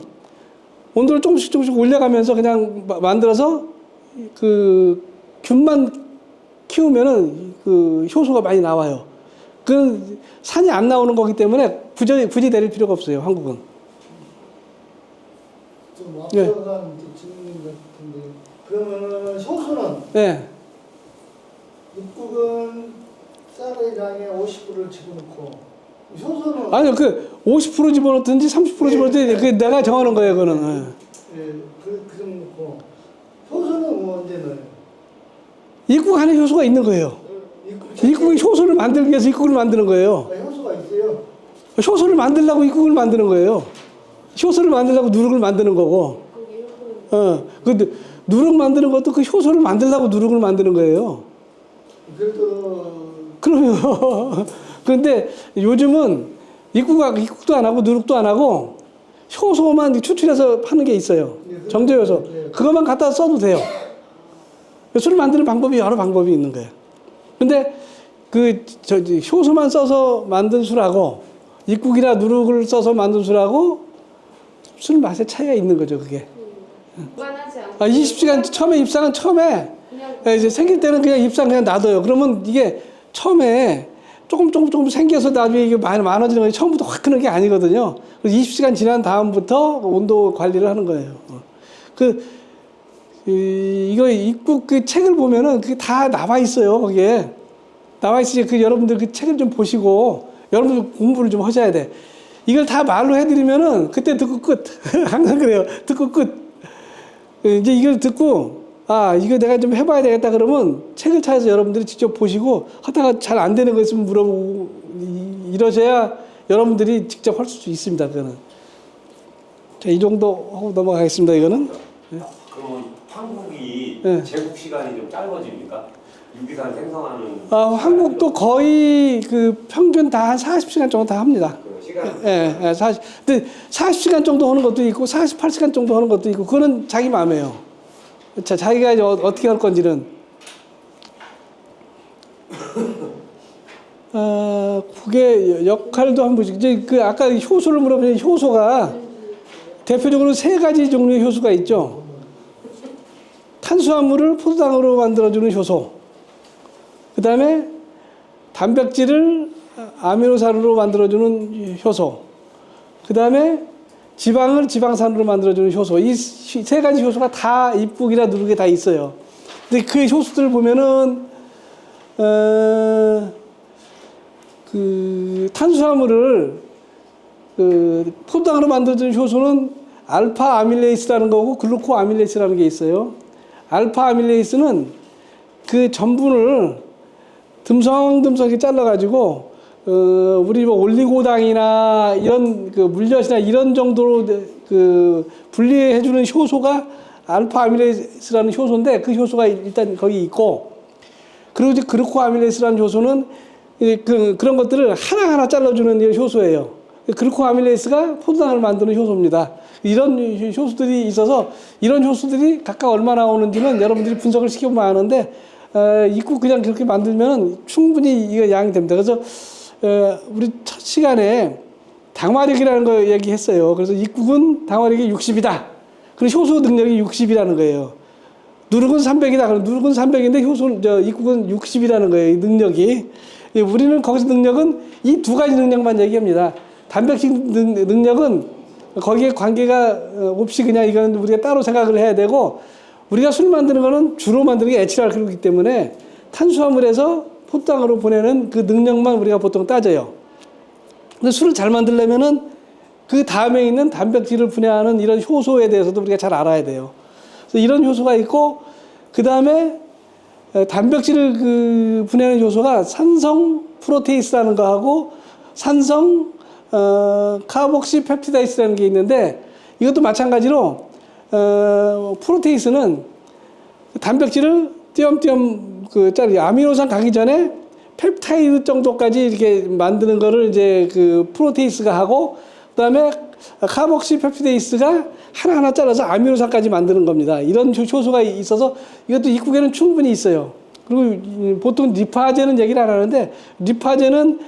온도를 조금씩 올려가면서 그냥 만들어서 그 균만 키우면은 그 효소가 많이 나와요. 그건 산이 안 나오는 거기 때문에 굳이 내릴 필요가 없어요, 한국은. 좀 앞서간 질문 같은데 그러면은 효소는 네. 입국은 쌀의 양의 50%를 집어넣고 효소는 아니요, 50% 집어넣든지 30% 집어넣든지 그게 내가 정하는 거예요, 그거는. 그 정도 넣고 효소는 뭐 언제 넣어요? 입국 안에 효소가 있는 거예요. 입국이 효소를 만들기 위해서 입국을 만드는 거예요. 효소가 있어요. 효소를 만들려고 입국을 만드는 거예요. 효소를 만들려고 누룩을 만드는 거고. 근데 누룩 만드는 것도 그 효소를 만들려고 누룩을 만드는 거예요. 그러면 그런데 요즘은 입국도 안 하고 누룩도 안 하고 효소만 추출해서 파는 게 있어요. 정제효소. 그것만 갖다 써도 돼요. 술을 만드는 방법이 여러 방법이 있는 거예요. 근데 효소만 써서 만든 술하고 익국이나 누룩을 써서 만든 술하고 술 맛의 차이가 있는 거죠, 그게. 무관하지 않고 20시간 처음에 입상은 처음에 그냥 이제 생길 때는 그냥 입상 그냥 놔둬요. 그러면 이게 처음에 조금 생겨서 나중에 이게 많아지는 거 처음부터 확 크는 게 아니거든요. 그래서 20시간 지난 다음부터 온도 관리를 하는 거예요. 이거 입국 그 책을 보면은 그게 다 나와 있어요. 거기에 나와 있으니 그 여러분들 그 책을 좀 보시고 여러분들 공부를 좀 하셔야 돼. 이걸 다 말로 해드리면은 그때 듣고 끝. 항상 그래요. 듣고 끝. 이제 이걸 듣고 이거 내가 좀 해봐야 되겠다 그러면 책을 찾아서 여러분들이 직접 보시고 하다가 잘 안 되는 거 있으면 물어보고 이러셔야 여러분들이 직접 할 수 있습니다. 그거는. 자, 이 정도 하고 넘어가겠습니다. 이거는. 그러면 한국이 네. 제국 시간이 좀 짧아집니까? 유기산 생성하는 한국도 거의 그 평균 다 한 40시간 정도 다 합니다. 그 시간. 예, 40. 근데 40시간 정도 하는 것도 있고 48시간 정도 하는 것도 있고 그거는 자기 마음이에요. 자기가 이제 어떻게 할 건지는. 그게 역할도 한번 보시죠. 이제 그 아까 효소를 물어보니 효소가 대표적으로 3가지 종류의 효소가 있죠. 탄수화물을 포도당으로 만들어주는 효소. 그 다음에 단백질을 아미노산으로 만들어주는 효소. 그 다음에 지방을 지방산으로 만들어주는 효소. 이 3가지 효소가 다 입국이나 누룩에 다 있어요. 근데 그 효소들을 보면은, 그 탄수화물을 포도당으로 만들어주는 효소는 알파 아밀레이스라는 거고 글루코 아밀레이스라는 게 있어요. 알파 아밀레이스는 그 전분을 듬성듬성하게 잘라가지고 우리 뭐 올리고당이나 이런 그 물엿이나 이런 정도로 그 분리해주는 효소가 알파 아밀레이스라는 효소인데 그 효소가 일단 거기 있고 그리고 이제 글루코 아밀레이스라는 효소는 그런 것들을 하나하나 잘라주는 효소예요. 글루코 아밀레이스가 포도당을 만드는 효소입니다. 이런 효소들이 있어서 이런 효소들이 각각 얼마나 나오는지는 여러분들이 분석을 시켜보면 아는데 입국 그냥 그렇게 만들면 충분히 이거 양이 됩니다. 그래서 우리 첫 시간에 당화력이라는 거 얘기했어요. 그래서 입국은 당화력이 60이다. 그리고 효소 능력이 60이라는 거예요. 누룩은 300이다. 그럼 누룩은 300인데 입국은 60이라는 거예요. 이 능력이. 우리는 거기서 능력은 이 2가지 능력만 얘기합니다. 단백질 능력은 거기에 관계가 없이 그냥 이건 우리가 따로 생각을 해야 되고 우리가 술 만드는 거는 주로 만드는 게 에틸알코올이기 때문에 탄수화물에서 포도당으로 보내는 그 능력만 우리가 보통 따져요. 근데 술을 잘 만들려면은 그 다음에 있는 단백질을 분해하는 이런 효소에 대해서도 우리가 잘 알아야 돼요. 그래서 이런 효소가 있고 그 다음에 단백질을 분해하는 효소가 산성 프로테이스라는 거하고 산성 카복시 펩티다이스라는 게 있는데 이것도 마찬가지로 프로테이스는 단백질을 띄엄띄엄 자르기 아미노산 가기 전에 펩타이드 정도까지 이렇게 만드는 거를 이제 그 프로테이스가 하고 그다음에 카복시 펩티데이스가 하나하나 잘라서 아미노산까지 만드는 겁니다. 이런 효소가 있어서 이것도 입국에는 충분히 있어요. 그리고 보통 리파제는 얘기를 안 하는데 리파제는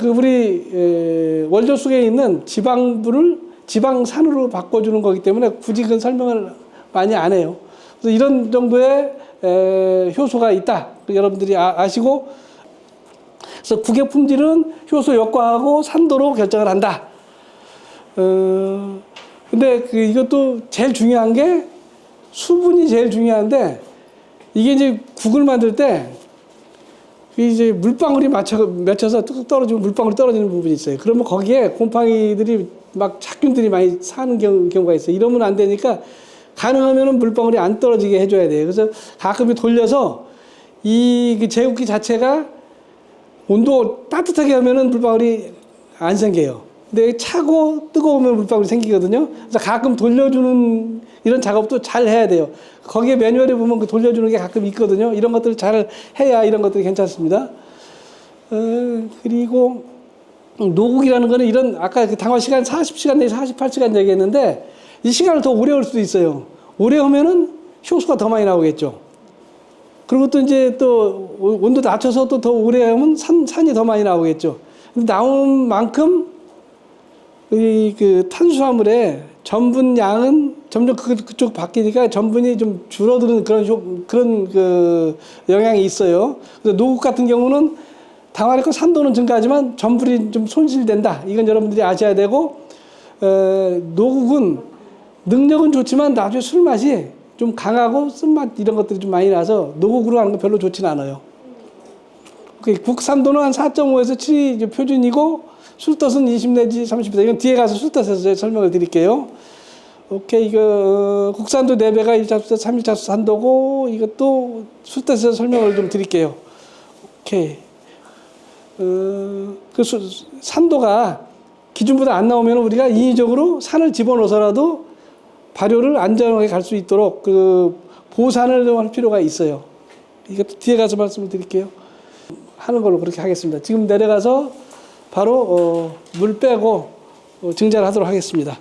우리 원료 속에 있는 지방분을 지방산으로 바꿔주는 거기 때문에 굳이 그 설명을 많이 안 해요. 그래서 이런 정도의 효소가 있다. 여러분들이 아시고, 그래서 국의 품질은 효소 역과하고 산도로 결정을 한다. 근데 이것도 제일 중요한 게 수분이 제일 중요한데 이게 이제 국을 만들 때 이제 물방울이 맺혀서 뚝뚝 떨어지면 물방울이 떨어지는 부분이 있어요. 그러면 거기에 곰팡이들이 막 착균들이 많이 사는 경우가 있어요. 이러면 안 되니까 가능하면 물방울이 안 떨어지게 해줘야 돼요. 그래서 가끔 돌려서 이 제국기 자체가 온도 따뜻하게 하면은 물방울이 안 생겨요. 근데 차고 뜨거우면 물방울이 생기거든요. 그래서 가끔 돌려주는 이런 작업도 잘 해야 돼요. 거기에 매뉴얼에 보면 돌려주는 게 가끔 있거든요. 이런 것들을 잘 해야 이런 것들이 괜찮습니다. 그리고 노국이라는 거는 이런 아까 당화 시간 40시간 내지 48시간 얘기했는데 이 시간을 더 오래 할 수도 있어요. 오래 하면은 효소가 더 많이 나오겠죠. 그리고 또 이제 또 온도 낮춰서 또 더 오래 하면 산이 더 많이 나오겠죠. 근데 나온 만큼 이 그 탄수화물의 전분 양은 점점 그쪽 바뀌니까 전분이 좀 줄어드는 그런 그 영향이 있어요. 그래서 노국 같은 경우는 당화력과 산도는 증가하지만 전분이 좀 손실된다. 이건 여러분들이 아셔야 되고, 노국은 능력은 좋지만 나중에 술 맛이 좀 강하고 쓴맛 이런 것들이 좀 많이 나서 노국으로 하는 거 별로 좋지는 않아요. 국산도는 한 4.5에서 7이 이제 표준이고, 술뜻은 20 내지 30이다. 이건 뒤에 가서 술뜻에서 설명을 드릴게요. 오케이, 이거 국산도 4배가 1차 술뜻, 3일차 산도고, 이것도 술뜻에서 설명을 좀 드릴게요. 오케이. 산도가 기준보다 안 나오면 우리가 인위적으로 산을 집어넣어서라도 발효를 안전하게 갈 수 있도록 그 보산을 좀 할 필요가 있어요. 이것도 뒤에 가서 말씀을 드릴게요. 하는 걸로 그렇게 하겠습니다. 지금 내려가서 바로 물 빼고 증자를 하도록 하겠습니다.